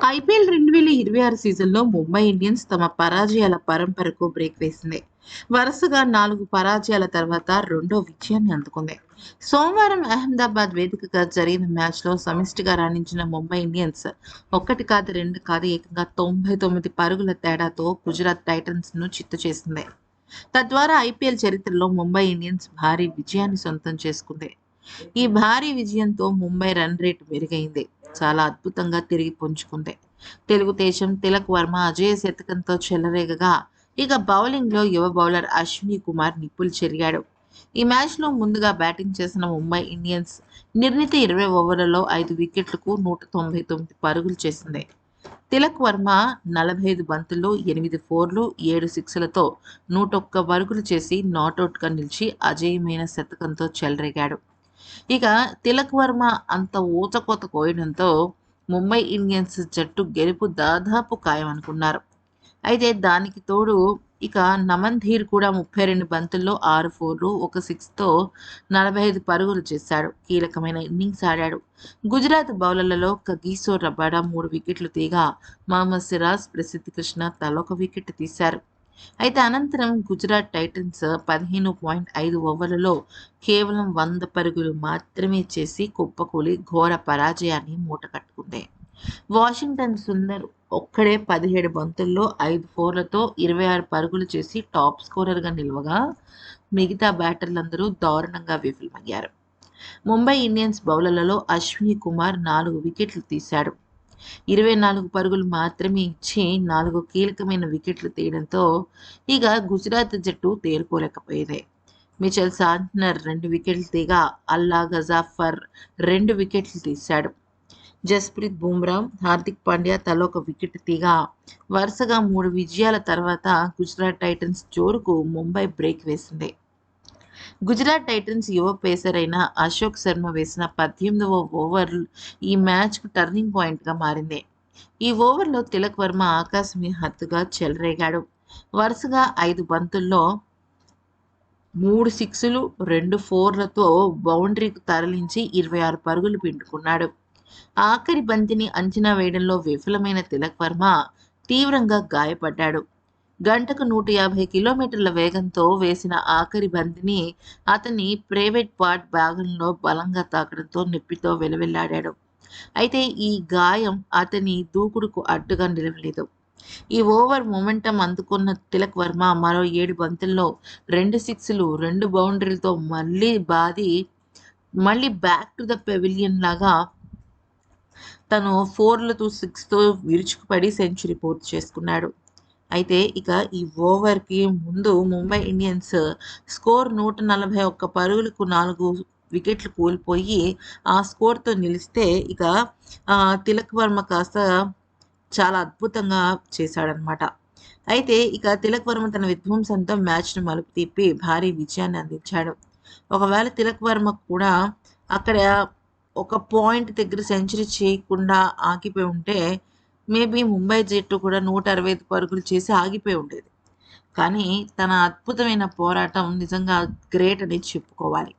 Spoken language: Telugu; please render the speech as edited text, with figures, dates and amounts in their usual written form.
ఐపీఎల్ 2026 సీజన్‌లో ముంబై ఇండియన్స్ తమ పరాజయాల పరంపరకు బ్రేక్ వేసింది. వరుసగా 4 పరాజయాల తర్వాత రెండో విజయాన్ని అందుకుంది. సోమవారం అహ్మదాబాద్ వేదికగా జరిగిన మ్యాచ్‌లో సమిష్టిగా రాణించిన ముంబై ఇండియన్స్ 1 కాదు, 2 కాదు, ఏకంగా 99 పరుగుల తేడాతో గుజరాత్ టైటన్స్‌ను చిత్తు చేసింది. తద్వారా ఐపీఎల్ చరిత్రలో ముంబై ఇండియన్స్ భారీ విజయాన్ని సొంతం చేసుకుంది. ఈ భారీ విజయంతో ముంబై రన్ రేటు మెరుగైంది. చాలా అద్భుతంగా తిరిగి పుంజుకుంది. తెలుగుదేశం తిలక్ వర్మ అజేయ శతకంతో చెలరేగగా, ఇక బౌలింగ్‌లో యువ బౌలర్ అశ్విని కుమార్ నిప్పులు చెరిగాడు. ఈ మ్యాచ్‌లో ముందుగా బ్యాటింగ్ చేసిన ముంబై ఇండియన్స్ నిర్ణీత 20 ఓవర్లలో 5 వికెట్లకు 199 పరుగులు చేసింది. తిలక్ వర్మ 45 బంతుల్లో 8 ఫోర్లు, 7 సిక్స్‌లతో 101 పరుగులు చేసి నాటౌట్‌గా నిలిచి అజేయమైన శతకంతో చెలరేగాడు. ఇక తిలక్ వర్మ అంత ఊచకోత కోయడంతో ముంబై ఇండియన్స్ జట్టు గెలుపు దాదాపు ఖాయమనుకున్నారు. అయితే దానికి తోడు ఇక నమన్ ధీర్ కూడా 32 బంతుల్లో 6 ఫోర్లు, 1 సిక్స్‌తో 45 పరుగులు చేశాడు. కీలకమైన ఇన్నింగ్స్ ఆడాడు. గుజరాత్ బౌలర్లలో కగిసో రబాడ 3 వికెట్లు తీయగా, మహమ్మద్ సిరాజ్, ప్రసిద్ధ్ కృష్ణ తలొక వికెట్ తీశారు. అయితే అనంతరం గుజరాత్ టైటన్స్ 15.5 ఓవర్లలో కేవలం 100 పరుగులు మాత్రమే చేసి కుప్పకూలి ఘోర పరాజయాన్ని మూటకట్టుకుంది. వాషింగ్టన్ సుందర్ ఒక్కడే 17 బంతుల్లో 5 ఫోర్లతో 26 పరుగులు చేసి టాప్ స్కోరర్‌గా నిలవగా, మిగతా బ్యాటర్లందరూ దారుణంగా విఫలమయ్యారు. ముంబై ఇండియన్స్ బౌలర్లలో అశ్విని కుమార్ 4 వికెట్లు తీశాడు. 24 పరుగులు మాత్రమే ఇచ్చి 4 కీలకమైన వికెట్లు తీయడంతో ఇక గుజరాత్ జట్టు తేరుకోలేకపోయేది. మిచెల్ సాంట్నర్ 2 వికెట్లు తీయగా, అల్లా గజాఫర్ 2 వికెట్లు తీశాడు. జస్ప్రీత్ బుమ్రా, హార్దిక్ పాండ్యా తలోక వికెట్ తీయగా, వరుసగా 3 విజయాల తర్వాత గుజరాత్ టైటన్స్ జోరుకు ముంబై బ్రేక్ వేసింది. గుజరాత్ టైటన్స్ యువ పేసర్ అయిన అశోక్ శర్మ వేసిన 18వ ఓవర్ ఈ మ్యాచ్‌కు టర్నింగ్ పాయింట్‌గా మారింది. ఈ ఓవర్‌లో తిలక్ వర్మ ఆకాశమే హద్దుగా చెలరేగాడు. వరుసగా 5 బంతుల్లో 3 సిక్స్‌లు, 2 ఫోర్లతో బౌండరీకి తరలించి 26 పరుగులు పిండుకున్నాడు. ఆఖరి బంతిని అంచనా వేయడంలో విఫలమైన తిలక్ వర్మ తీవ్రంగా గాయపడ్డాడు. గంటకు 150 కిలోమీటర్ల వేగంతో వేసిన ఆఖరి బంతిని అతని ప్రైవేట్ పార్ట్ భాగంలో బలంగా తాకడంతో నొప్పితో వెలవెల్లాడాడు. అయితే ఈ గాయం అతని దూకుడుకు అడ్డుగా నిలవలేదు. ఈ ఓవర్ మొమెంటం అందుకున్న తిలక్ వర్మ మరో 7 బంతుల్లో 2 సిక్స్‌లు, 2 బౌండరీలతో మళ్ళీ బ్యాక్ టు ద పెవిలియన్ లాగా తను 4లతో 6తో విరుచుకుపడి సెంచరీ పూర్తి చేసుకున్నాడు. అయితే ఇక ఈ ఓవర్‌కి ముందు ముంబై ఇండియన్స్ స్కోర్ 141 పరుగులకు 4 వికెట్లు కోల్పోయి ఆ స్కోర్‌తో నిలిస్తే ఇక తిలక్ వర్మ కాస్త చాలా అద్భుతంగా చేశాడనమాట. అయితే ఇక తిలక్ వర్మ తన విధ్వంసంతో మ్యాచ్‌ను మలుపు తిప్పి భారీ విజయాన్ని అందించాడు. ఒకవేళ తిలక్ వర్మ కూడా అక్కడ ఒక పాయింట్ దగ్గర సెంచరీ చేయకుండా ఆగిపోయి ఉంటే మేబీ ముంబై జట్టు కూడా 165 పరుగులు చేసి ఆగిపోయి ఉండేది. కానీ తన అద్భుతమైన పోరాటం నిజంగా గ్రేట్ అని చెప్పుకోవాలి.